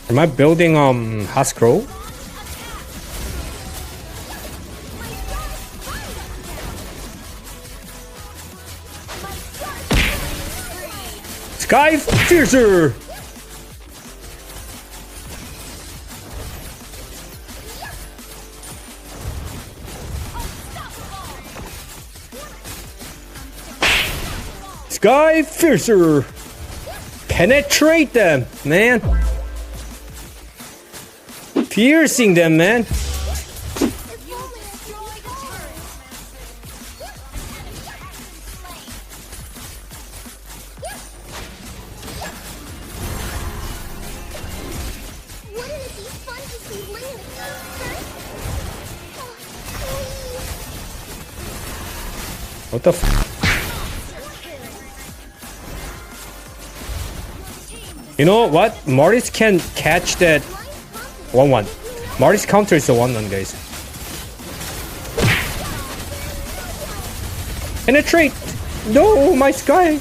Am I building Hascrow? Sky Fiercer! Sky Fiercer! Penetrate them, man! Piercing them, man! What the f? You know what? Mortis can catch that 1-1. Mortis counter is the 1-1, guys. Penetrate! No, my Sky!